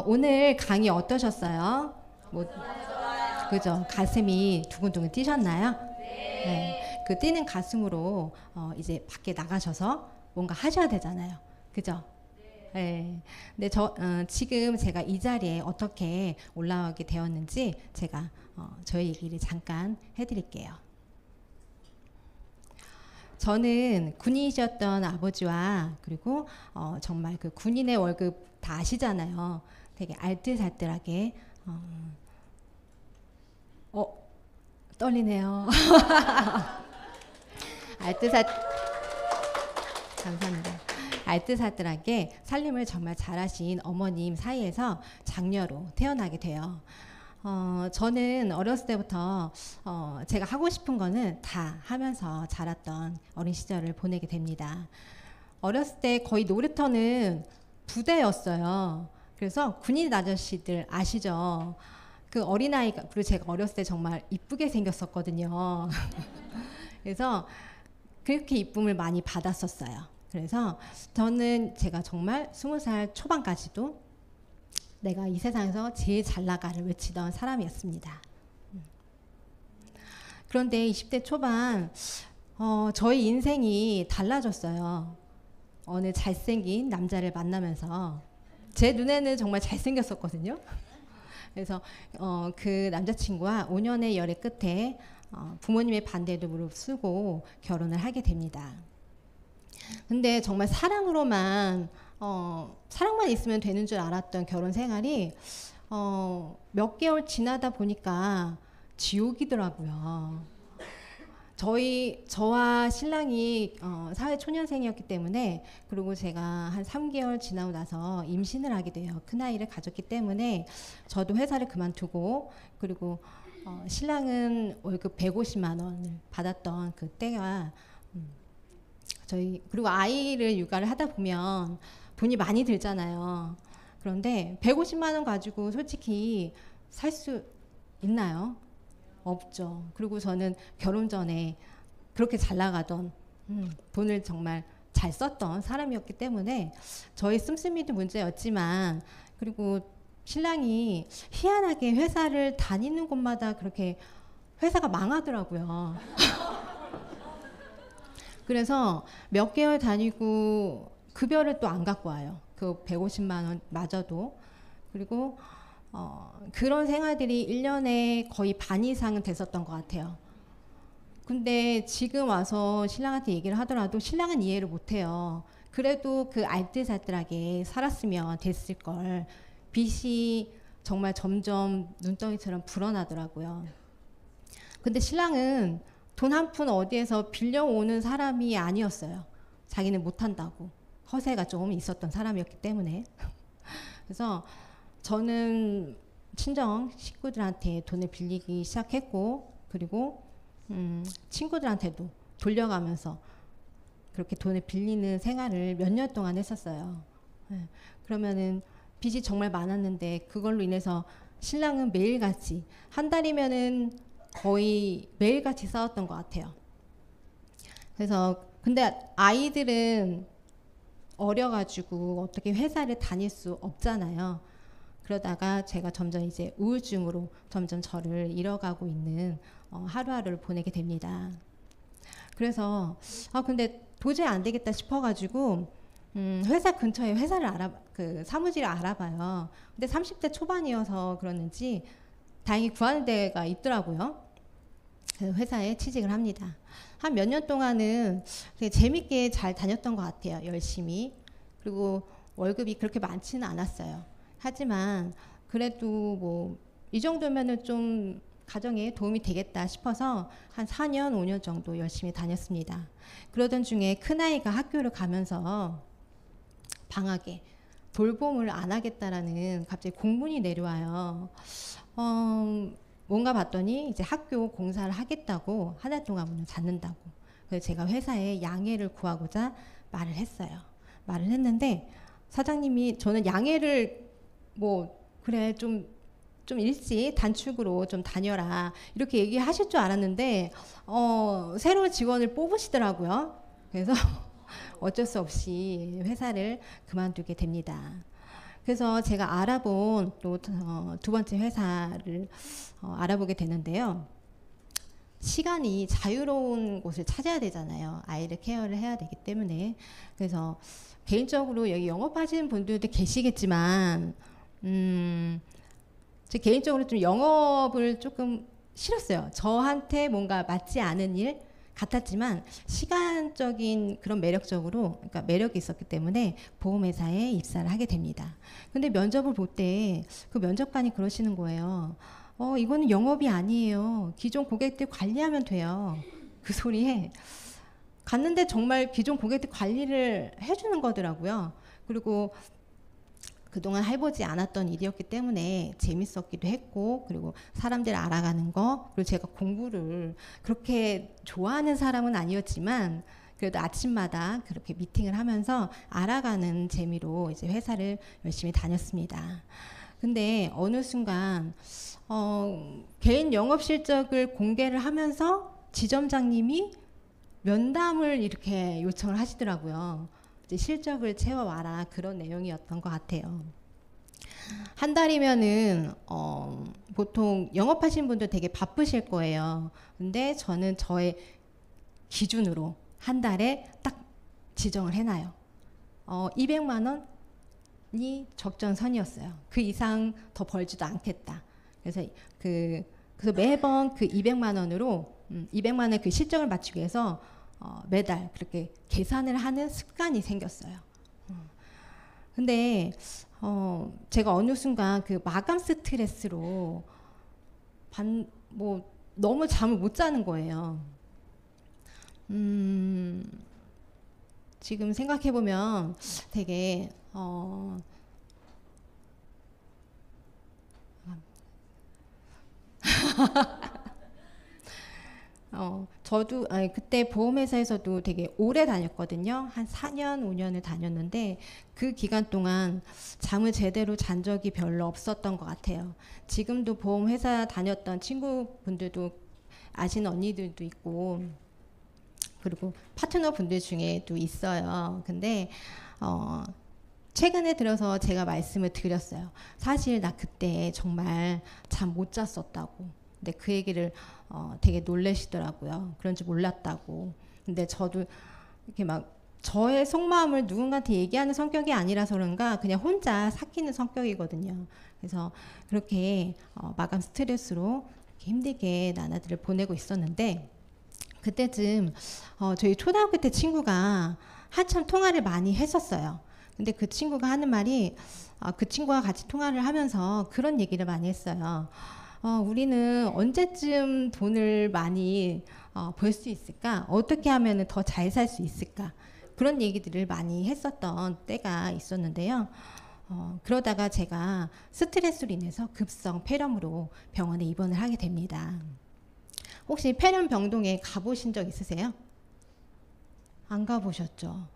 오늘 강의 어떠셨어요? 뭐, 그죠? 가슴이 두근두근 뛰셨나요? 네. 그 뛰는 가슴으로 이제 밖에 나가셔서 뭔가 하셔야 되잖아요. 그죠? 네. 근데 지금 제가 이 자리에 어떻게 올라오게 되었는지 제가 저의 얘기를 잠깐 해드릴게요. 저는 군인이셨던 아버지와 그리고 정말 그 군인의 월급 다 아시잖아요. 되게 알뜰살뜰하게 떨리네요. 감사합니다. 알뜰살뜰하게 살림을 정말 잘하신 어머님 사이에서 장녀로 태어나게 돼요. 저는 어렸을 때부터 제가 하고 싶은 거는 다 하면서 자랐던 어린 시절을 보내게 됩니다. 어렸을 때 거의 놀이터는 부대였어요. 그래서 군인 아저씨들 아시죠? 그 어린아이가, 그리고 제가 어렸을 때 정말 이쁘게 생겼었거든요. 그래서 그렇게 이쁨을 많이 받았었어요. 그래서 저는 제가 정말 20살 초반까지도 내가 이 세상에서 제일 잘 나가를 외치던 사람이었습니다. 그런데 20대 초반 저희 인생이 달라졌어요. 어느 잘생긴 남자를 만나면서 제 눈에는 정말 잘생겼었거든요. 그래서 그 남자친구와 5년의 열애 끝에 부모님의 반대도 무릅쓰고 결혼을 하게 됩니다. 근데 정말 사랑만 있으면 되는 줄 알았던 결혼 생활이 몇 개월 지나다 보니까 지옥이더라고요. 저와 신랑이 사회초년생이었기 때문에, 그리고 제가 한 3개월 지나고 나서 임신을 하게 돼요. 큰아이를 가졌기 때문에 저도 회사를 그만두고, 그리고 신랑은 월급 150만 원을 받았던 그때가 그리고 아이를 육아를 하다 보면 돈이 많이 들잖아요. 그런데 150만 원 가지고 솔직히 살 수 있나요? 없죠. 그리고 저는 결혼 전에 그렇게 잘 나가던 돈을 정말 잘 썼던 사람이었기 때문에 저의 씀씀이도 문제였지만, 그리고 신랑이 희한하게 회사를 다니는 곳마다 그렇게 회사가 망하더라고요. 그래서 몇 개월 다니고 급여를 또 안 갖고 와요. 그 150만 원 마저도. 그리고 그런 생활들이 1년에 거의 반 이상은 됐었던 것 같아요. 근데 지금 와서 신랑한테 얘기를 하더라도 신랑은 이해를 못해요. 그래도 그 알뜰살뜰하게 살았으면 됐을 걸. 빚이 정말 점점 눈덩이처럼 불어나더라고요. 근데 신랑은 돈 한 푼 어디에서 빌려오는 사람이 아니었어요. 자기는 못한다고 허세가 좀 있었던 사람이었기 때문에. 그래서 저는 친정 식구들한테 돈을 빌리기 시작했고, 그리고 친구들한테도 돌려가면서 그렇게 돈을 빌리는 생활을 몇 년 동안 했었어요. 네. 그러면은 빚이 정말 많았는데 그걸로 인해서 신랑은 매일같이, 한 달이면은 거의 매일같이 싸웠던 것 같아요. 그래서 근데 아이들은 어려가지고 어떻게 회사를 다닐 수 없잖아요. 그러다가 제가 점점 이제 우울증으로 점점 저를 잃어가고 있는 하루하루를 보내게 됩니다. 그래서 근데 도저히 안 되겠다 싶어가지고 회사 근처에 사무실을 알아봐요. 근데 30대 초반이어서 그러는지 다행히 구하는 데가 있더라고요. 그래서 회사에 취직을 합니다. 한 몇 년 동안은 되게 재밌게 잘 다녔던 것 같아요. 열심히. 그리고 월급이 그렇게 많지는 않았어요. 하지만 그래도 뭐 이 정도면은 좀 가정에 도움이 되겠다 싶어서 한 4년, 5년 정도 열심히 다녔습니다. 그러던 중에 큰아이가 학교를 가면서 방학에 돌봄을 안 하겠다라는 갑자기 공문이 내려와요. 뭔가 봤더니 이제 학교 공사를 하겠다고, 한 달 동안 문을 닫는다고. 그래서 제가 회사에 양해를 구하고자 말을 했어요. 말을 했는데 사장님이, 저는 양해를 그래 좀 일찍 단축으로 좀 다녀라 이렇게 얘기하실 줄 알았는데 새로운 직원을 뽑으시더라고요. 그래서 어쩔 수 없이 회사를 그만두게 됩니다. 그래서 제가 알아본 또 두 번째 회사를 알아보게 되는데요. 시간이 자유로운 곳을 찾아야 되잖아요. 아이를 케어를 해야 되기 때문에. 그래서 개인적으로 여기 영업하시는 분들도 계시겠지만 제 개인적으로 좀 영업을 조금 싫었어요. 저한테 뭔가 맞지 않은 일 같았지만 시간적인 그런 매력적으로, 그러니까 매력이 있었기 때문에 보험회사에 입사를 하게 됩니다. 근데 면접을 볼 때 그 면접관이 그러시는 거예요. 이거는 영업이 아니에요. 기존 고객들 관리하면 돼요. 그 소리에 갔는데 정말 기존 고객들 관리를 해주는 거더라고요. 그리고 그동안 해보지 않았던 일이었기 때문에 재밌었기도 했고, 그리고 사람들 알아가는 거, 그리고 제가 공부를 그렇게 좋아하는 사람은 아니었지만 그래도 아침마다 그렇게 미팅을 하면서 알아가는 재미로 이제 회사를 열심히 다녔습니다. 근데 어느 순간 개인 영업 실적을 공개를 하면서 지점장님이 면담을 이렇게 요청을 하시더라고요. 이제 실적을 채워와라, 그런 내용이었던 것 같아요. 한 달이면은 보통 영업하시는 분들 되게 바쁘실 거예요. 근데 저는 저의 기준으로 한 달에 딱 지정을 해놔요. 200만 원이 적정선이었어요. 그 이상 더 벌지도 않겠다. 그래서 매번 그 200만 원으로 200만 원의 그 실적을 맞추기 위해서 매달 그렇게 계산을 하는 습관이 생겼어요. 근데 제가 어느 순간 그 마감 스트레스로 너무 잠을 못 자는 거예요. 지금 생각해 보면 되게 저도 그때 보험회사에서도 되게 오래 다녔거든요. 한 4년, 5년을 다녔는데 그 기간 동안 잠을 제대로 잔 적이 별로 없었던 것 같아요. 지금도 보험회사 다녔던 친구분들도 아시는 언니들도 있고, 그리고 파트너 분들 중에도 있어요. 근데 최근에 들어서 제가 말씀을 드렸어요. 사실 나 그때 정말 잠 못 잤었다고. 근데 그 얘기를 되게 놀라시더라고요. 그런 줄 몰랐다고. 근데 저도 이렇게 막 저의 속마음을 누군가한테 얘기하는 성격이 아니라서 그런가 그냥 혼자 삭히는 성격이거든요. 그래서 그렇게 마감 스트레스로 힘들게 나날들을 보내고 있었는데, 그때쯤 저희 초등학교 때 친구가 한참 통화를 많이 했었어요. 근데 그 친구가 하는 말이 그 친구와 같이 통화를 하면서 그런 얘기를 많이 했어요. 우리는 언제쯤 돈을 많이 벌 수 있을까? 어떻게 하면 더 잘 살 수 있을까? 그런 얘기들을 많이 했었던 때가 있었는데요. 그러다가 제가 스트레스로 인해서 급성 폐렴으로 병원에 입원을 하게 됩니다. 혹시 폐렴병동에 가보신 적 있으세요? 안 가보셨죠?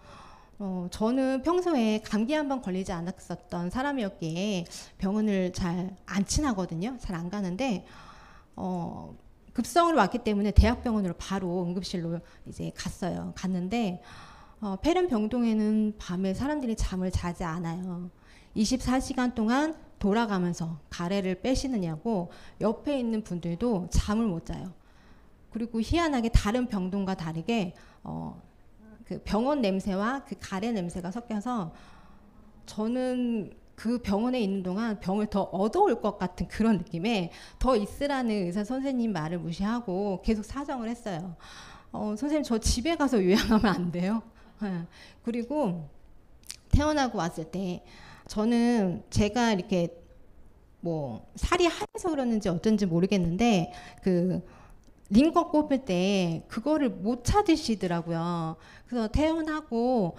저는 평소에 감기 한 번 걸리지 않았었던 사람이었기에 병원을 잘 안 친하거든요. 잘 안 가는데 급성으로 왔기 때문에 대학병원으로 바로 응급실로 이제 갔는데 폐렴병동에는 밤에 사람들이 잠을 자지 않아요. 24시간 동안 돌아가면서 가래를 빼시느냐고 옆에 있는 분들도 잠을 못 자요. 그리고 희한하게 다른 병동과 다르게 그 병원 냄새와 그 가래 냄새가 섞여서 저는 그 병원에 있는 동안 병을 더 얻어올 것 같은 그런 느낌에 더 있으라는 의사 선생님 말을 무시하고 계속 사정을 했어요. 선생님 저 집에 가서 요양하면 안 돼요? 그리고 태어나고 왔을 때 저는 제가 이렇게 살이 하얘서 그러는지 어쩐지 모르겠는데 그 링거 꼽을 때 그거를 못 찾으시더라고요. 그래서 태어나고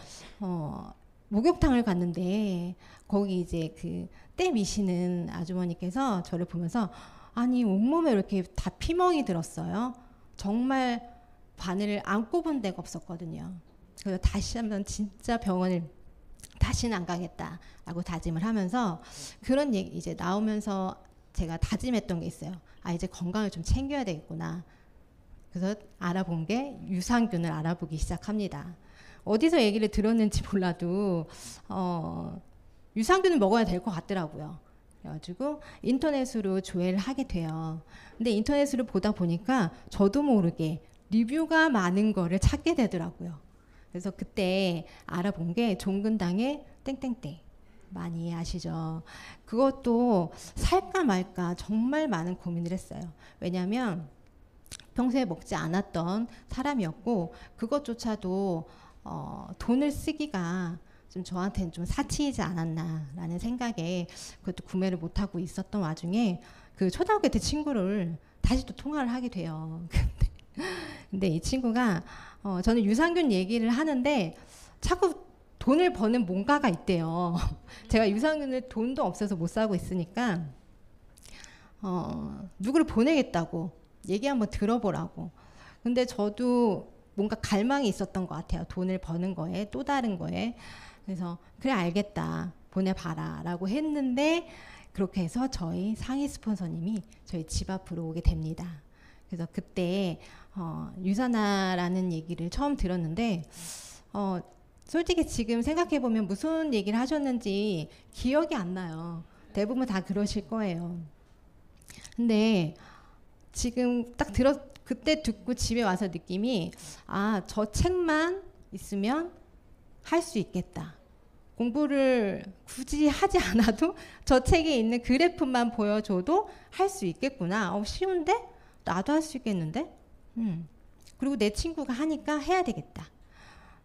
목욕탕을 갔는데 거기 이제 그 때 미시는 아주머니께서 저를 보면서 아니 온몸에 이렇게 다 피멍이 들었어요. 정말 바늘을 안 꼽은 데가 없었거든요. 그래서 다시 한번 진짜 병원을 다시는 안 가겠다라고 다짐을 하면서 그런 얘기 이제 나오면서 제가 다짐했던 게 있어요. 이제 건강을 좀 챙겨야 되겠구나. 그래서 알아본 게 유산균을 알아보기 시작합니다. 어디서 얘기를 들었는지 몰라도 유산균을 먹어야 될 것 같더라고요. 그래가지고 인터넷으로 조회를 하게 돼요. 근데 인터넷으로 보다 보니까 저도 모르게 리뷰가 많은 거를 찾게 되더라고요. 그래서 그때 알아본 게 종근당의 땡땡땡 많이 아시죠? 그것도 살까 말까 정말 많은 고민을 했어요. 왜냐하면 평소에 먹지 않았던 사람이었고 그것조차도 돈을 쓰기가 좀 저한테는 좀 사치이지 않았나라는 생각에 그것도 구매를 못하고 있었던 와중에 그 초등학교 때 친구를 다시 또 통화를 하게 돼요. 근데 이 친구가 저는 유산균 얘기를 하는데 자꾸 돈을 버는 뭔가가 있대요. 제가 유산균을 돈도 없어서 못 사고 있으니까 누구를 보내겠다고 얘기 한번 들어보라고. 근데 저도 뭔가 갈망이 있었던 것 같아요. 돈을 버는 거에 또 다른 거에. 그래서 그래 알겠다 보내봐라 라고 했는데 그렇게 해서 저희 상위 스폰서님이 저희 집 앞으로 오게 됩니다. 그래서 그때 유산화라는 얘기를 처음 들었는데 솔직히 지금 생각해보면 무슨 얘기를 하셨는지 기억이 안 나요. 대부분 다 그러실 거예요. 근데 지금 딱 그때 듣고 집에 와서 느낌이 저 책만 있으면 할 수 있겠다. 공부를 굳이 하지 않아도 저 책에 있는 그래프만 보여줘도 할 수 있겠구나. 쉬운데? 나도 할 수 있겠는데? 그리고 내 친구가 하니까 해야 되겠다.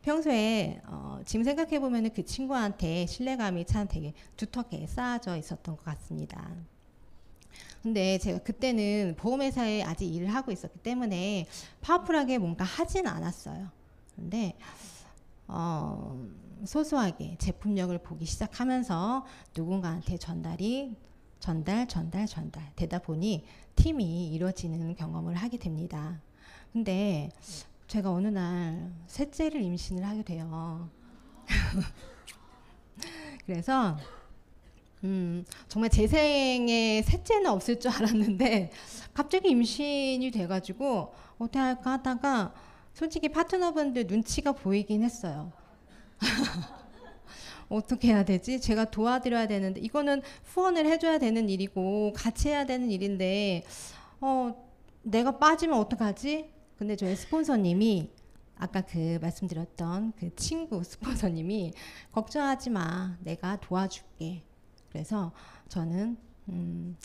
평소에 지금 생각해보면 그 친구한테 신뢰감이 참 되게 두텁게 쌓아져 있었던 것 같습니다. 근데 제가 그때는 보험회사에 아직 일을 하고 있었기 때문에 파워풀하게 뭔가 하진 않았어요. 그런데 소소하게 제품력을 보기 시작하면서 누군가한테 전달 되다 보니 팀이 이루어지는 경험을 하게 됩니다. 근데 제가 어느 날 셋째를 임신을 하게 돼요. 그래서 정말 제 생에 셋째는 없을 줄 알았는데 갑자기 임신이 돼가지고 어떻게 할까 하다가 솔직히 파트너분들 눈치가 보이긴 했어요. 어떻게 해야 되지? 제가 도와드려야 되는데 이거는 후원을 해줘야 되는 일이고 같이 해야 되는 일인데 내가 빠지면 어떡하지? 근데 저희 스폰서님이 아까 그 말씀드렸던 그 친구 스폰서님이 걱정하지 마. 내가 도와줄게. 그래서 저는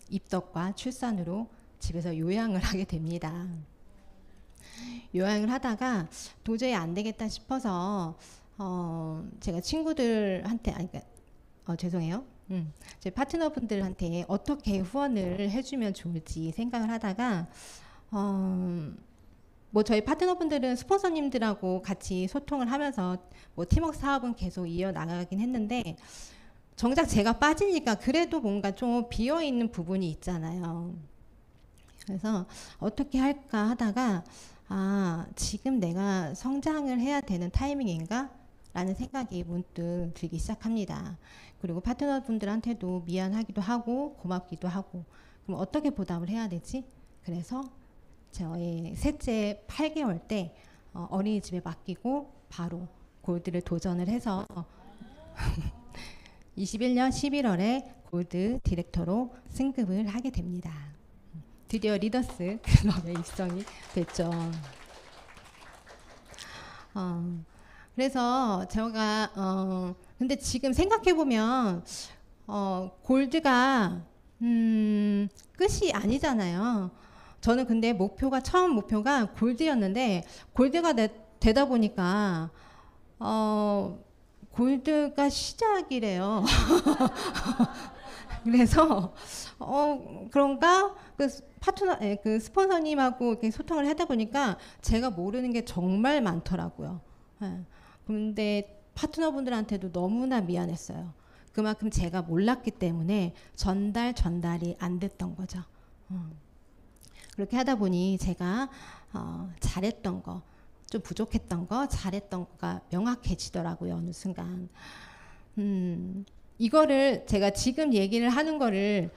입덧과 출산으로 집에서 요양을 하게 됩니다. 요양을 하다가 도저히 안 되겠다 싶어서 제가 친구들한테 죄송해요. 제 파트너분들한테 어떻게 후원을 해주면 좋을지 생각을 하다가 뭐 저희 파트너분들은 스폰서님들하고 같이 소통을 하면서 뭐 팀워크 사업은 계속 이어나가긴 했는데 정작 제가 빠지니까 그래도 뭔가 좀 비어있는 부분이 있잖아요. 그래서 어떻게 할까 하다가 지금 내가 성장을 해야 되는 타이밍인가? 라는 생각이 문득 들기 시작합니다. 그리고 파트너분들한테도 미안하기도 하고 고맙기도 하고 그럼 어떻게 보답을 해야 되지? 그래서 저의 셋째 8개월 때 어린이집에 맡기고 바로 골드를 도전을 해서 21년 11월에 골드 디렉터로 승급을 하게 됩니다. 드디어 리더스 클럽에 입성이 됐죠. 그래서 제가 근데 지금 생각해보면 골드가 끝이 아니잖아요. 저는 근데 처음 목표가 골드였는데 골드가 되다 보니까 골드가 시작이래요. 그래서 그런가 그 스폰서님하고 이렇게 소통을 하다 보니까 제가 모르는 게 정말 많더라고요. 그런데 파트너분들한테도 너무나 미안했어요. 그만큼 제가 몰랐기 때문에 전달이 안 됐던 거죠. 그렇게 하다 보니 제가 잘했던 거, 좀 부족했던 거, 잘했던 거가 명확해지더라고요. 어느 순간. 이거를 제가 지금 얘기를 하는 거를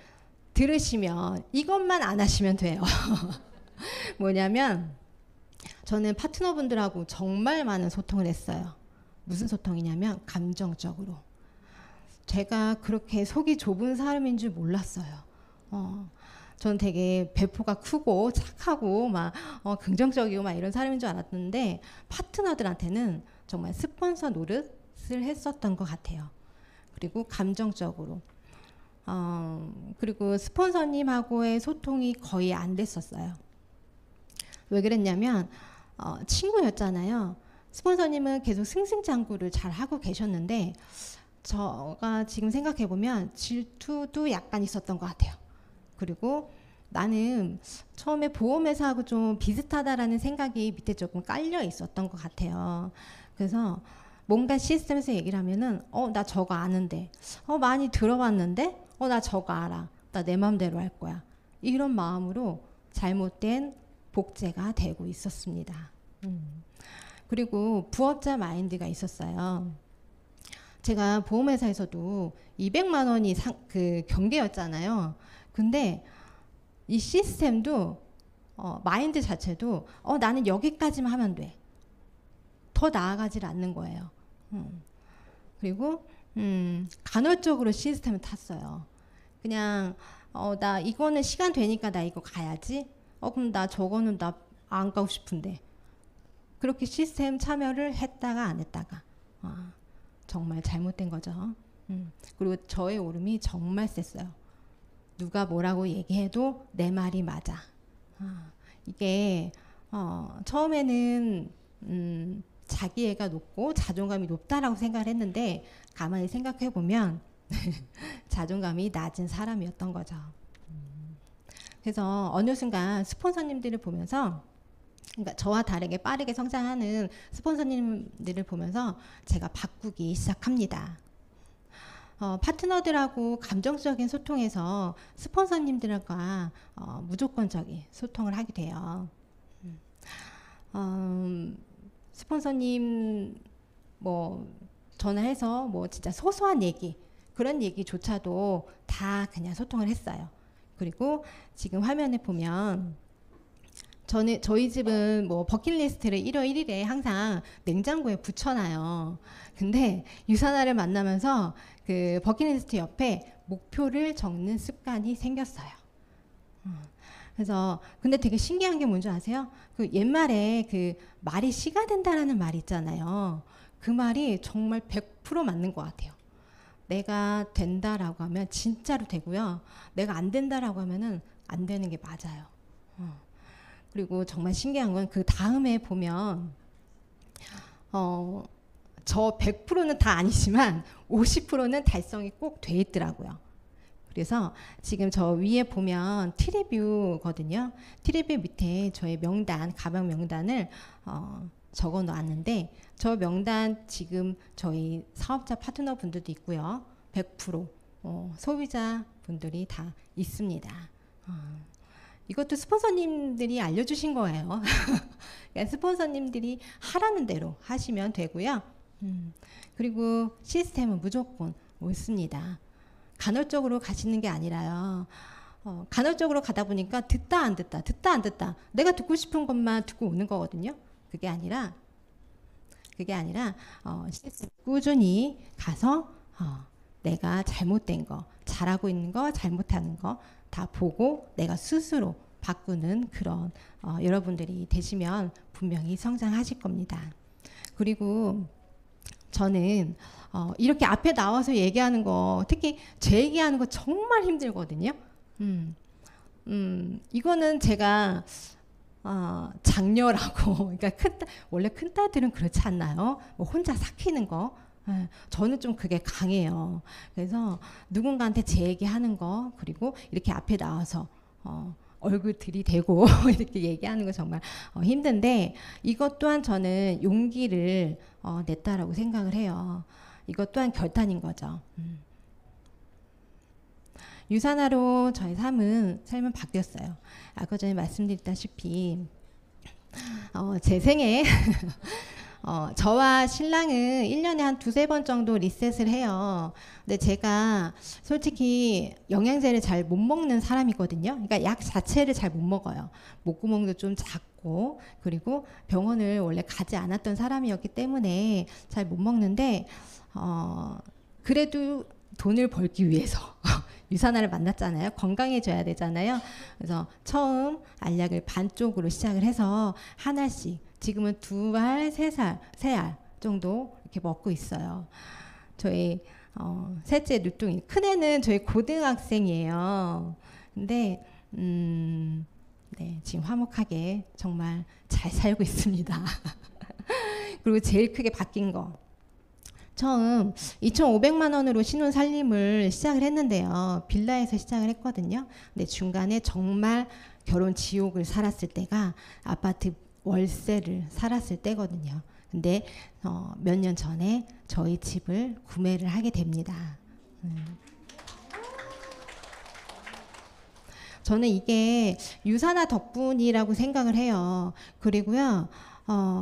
들으시면 이것만 안 하시면 돼요. 뭐냐면 저는 파트너분들하고 정말 많은 소통을 했어요. 무슨 소통이냐면 감정적으로. 제가 그렇게 속이 좁은 사람인 줄 몰랐어요. 저는 되게 배포가 크고 착하고 막 긍정적이고 막 이런 사람인 줄 알았는데 파트너들한테는 정말 스폰서 노릇을 했었던 것 같아요. 그리고 감정적으로 그리고 스폰서님하고의 소통이 거의 안 됐었어요. 왜 그랬냐면 친구였잖아요. 스폰서님은 계속 승승장구를 잘 하고 계셨는데 제가 지금 생각해보면 질투도 약간 있었던 것 같아요. 그리고 나는 처음에 보험회사하고 좀 비슷하다라는 생각이 밑에 조금 깔려 있었던 것 같아요. 그래서 뭔가 시스템에서 얘기를 하면은 나 저거 아는데 많이 들어봤는데 나 저거 알아. 나 내 맘대로 할 거야. 이런 마음으로 잘못된 복제가 되고 있었습니다. 그리고 부업자 마인드가 있었어요. 제가 보험회사에서도 200만 원이 그 경계였잖아요. 근데 이 시스템도 마인드 자체도 나는 여기까지만 하면 돼. 더 나아가질 않는 거예요. 그리고 간헐적으로 시스템을 탔어요. 그냥 나 이거는 시간 되니까 나 이거 가야지. 그럼 나 저거는 나 안 가고 싶은데. 그렇게 시스템 참여를 했다가 안 했다가 정말 잘못된 거죠. 그리고 저의 오름이 정말 셌어요. 누가 뭐라고 얘기해도 내 말이 맞아. 이게 처음에는 자기애가 높고 자존감이 높다라고 생각을 했는데 가만히 생각해 보면 자존감이 낮은 사람이었던 거죠. 그래서 어느 순간 스폰서님들을 보면서 그러니까 저와 다르게 빠르게 성장하는 스폰서님들을 보면서 제가 바꾸기 시작합니다. 파트너들하고 감정적인 소통에서 스폰서님들과 무조건적인 소통을 하게 돼요. 스폰서님 뭐 전화해서 뭐 진짜 소소한 얘기 그런 얘기조차도 다 그냥 소통을 했어요. 그리고 지금 화면에 보면 저희 집은 뭐 버킷리스트를 1월 1일에 항상 냉장고에 붙여놔요. 근데 유사나를 만나면서 그 버킷리스트 옆에 목표를 적는 습관이 생겼어요. 그래서 근데 되게 신기한 게 뭔지 아세요? 그 옛말에 그 말이 씨가 된다라는 말이 있잖아요. 그 말이 정말 100% 맞는 것 같아요. 내가 된다라고 하면 진짜로 되고요. 내가 안 된다라고 하면은 안 되는 게 맞아요. 그리고 정말 신기한 건 그 다음에 보면 저 100%는 다 아니지만 50%는 달성이 꼭 돼 있더라고요. 그래서 지금 저 위에 보면 트리뷰거든요. 트리뷰 밑에 저의 명단, 가방 명단을 적어 놨는데 저 명단 지금 저희 사업자 파트너 분들도 있고요. 100% 소비자 분들이 다 있습니다. 이것도 스폰서님들이 알려주신 거예요. 그러니까 스폰서님들이 하라는 대로 하시면 되고요. 그리고 시스템은 무조건 옳습니다. 간헐적으로 가시는 게 아니라요. 간헐적으로 가다 보니까 듣다 안 듣다 내가 듣고 싶은 것만 듣고 오는 거거든요. 그게 아니라 꾸준히 가서 내가 잘못된 거, 잘하고 있는 거, 잘못하는 거 다 보고 내가 스스로 바꾸는 그런 여러분들이 되시면 분명히 성장하실 겁니다. 그리고 저는 이렇게 앞에 나와서 얘기하는 거, 특히 제 얘기하는 거 정말 힘들거든요. 이거는 제가 장녀라고, 그러니까 원래 큰딸들은 그렇지 않나요? 뭐 혼자 삭히는 거. 저는 좀 그게 강해요. 그래서 누군가한테 제 얘기하는 거, 그리고 이렇게 앞에 나와서 얼굴 들이대고 이렇게 얘기하는 거 정말 힘든데 이것 또한 저는 용기를 냈다라고 생각을 해요. 이것 또한 결단인 거죠. 유산화로 저의 삶은 바뀌었어요. 아까 전에 말씀드렸다시피 제 생에 저와 신랑은 1년에 한 2-3번 정도 리셋을 해요. 근데 제가 솔직히 영양제를 잘 못 먹는 사람이거든요. 그러니까 약 자체를 잘 못 먹어요. 목구멍도 좀 작고 그리고 병원을 원래 가지 않았던 사람이었기 때문에 잘 못 먹는데 그래도 돈을 벌기 위해서 유산화를 만났잖아요. 건강해져야 되잖아요. 그래서 처음 알약을 반쪽으로 시작을 해서 하나씩, 지금은 2알, 3알 정도 이렇게 먹고 있어요. 저희 셋째 누뚱이, 큰애는 저희 고등학생이에요. 근데 네, 지금 화목하게 정말 잘 살고 있습니다. 그리고 제일 크게 바뀐 거, 처음 2,500만 원으로 신혼 살림을 시작을 했는데요. 빌라에서 시작을 했거든요. 근데 중간에 정말 결혼 지옥을 살았을 때가 아파트 월세를 살았을 때거든요. 근데 몇 년 전에 저희 집을 구매를 하게 됩니다. 저는 이게 유산화 덕분이라고 생각을 해요. 그리고요,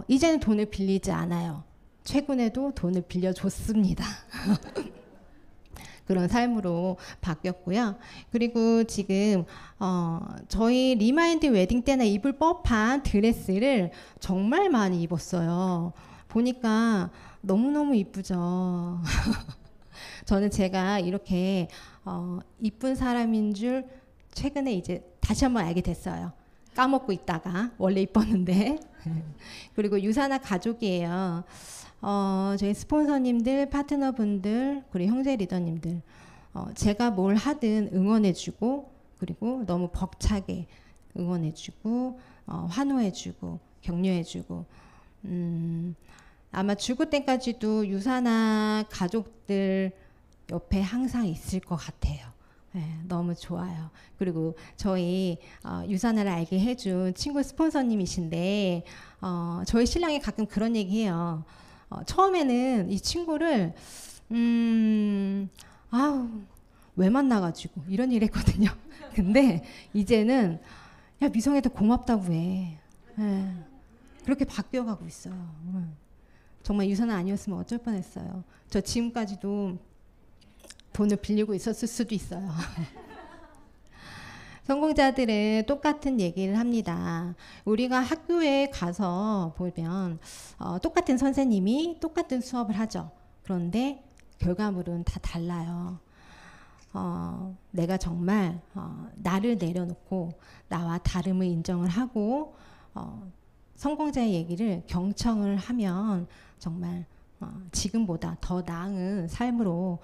이제는 돈을 빌리지 않아요. 최근에도 돈을 빌려줬습니다. 그런 삶으로 바뀌었고요. 그리고 지금 저희 리마인드 웨딩 때나 입을 법한 드레스를 정말 많이 입었어요. 보니까 너무너무 이쁘죠. 저는 제가 이렇게 이쁜 사람인 줄 최근에 이제 다시 한번 알게 됐어요. 까먹고 있다가 원래 이뻤는데. 그리고 유산화 가족이에요. 저희 스폰서님들, 파트너분들, 그리고 형제 리더님들, 제가 뭘 하든 응원해주고, 그리고 너무 벅차게 응원해주고, 환호해주고, 격려해주고, 아마 죽을 때까지도 유산화 가족들 옆에 항상 있을 것 같아요. 네, 너무 좋아요. 그리고 저희 유산화를 알게 해준 친구 스폰서님이신데, 저희 신랑이 가끔 그런 얘기해요. 처음에는 이 친구를 아우 왜 만나가지고 이런 일 했거든요. 근데 이제는 야 미성애도 고맙다고 해. 네, 그렇게 바뀌어가고 있어요. 정말 유산화 아니었으면 어쩔 뻔했어요. 저 지금까지도 돈을 빌리고 있었을 수도 있어요. 성공자들은 똑같은 얘기를 합니다. 우리가 학교에 가서 보면 똑같은 선생님이 똑같은 수업을 하죠. 그런데 결과물은 다 달라요. 내가 정말 나를 내려놓고 나와 다름을 인정을 하고 성공자의 얘기를 경청을 하면 정말 지금보다 더 나은 삶으로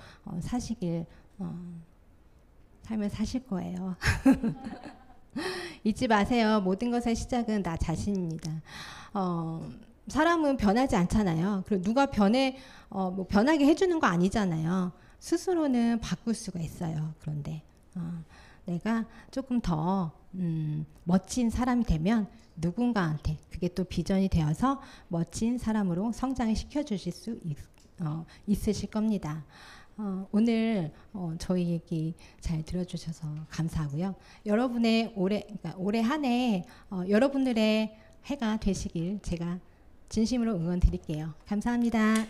삶을 사실 거예요. 잊지 마세요. 모든 것의 시작은 나 자신입니다. 사람은 변하지 않잖아요. 그리고 누가 뭐 변하게 해주는 거 아니잖아요. 스스로는 바꿀 수가 있어요. 그런데 내가 조금 더 멋진 사람이 되면 누군가한테 그게 또 비전이 되어서 멋진 사람으로 성장을 시켜주실 수 있으실 겁니다. 오늘 저희 얘기 잘 들어주셔서 감사하고요. 여러분의 올해 한 해 여러분들의 해가 되시길 제가 진심으로 응원 드릴게요. 감사합니다.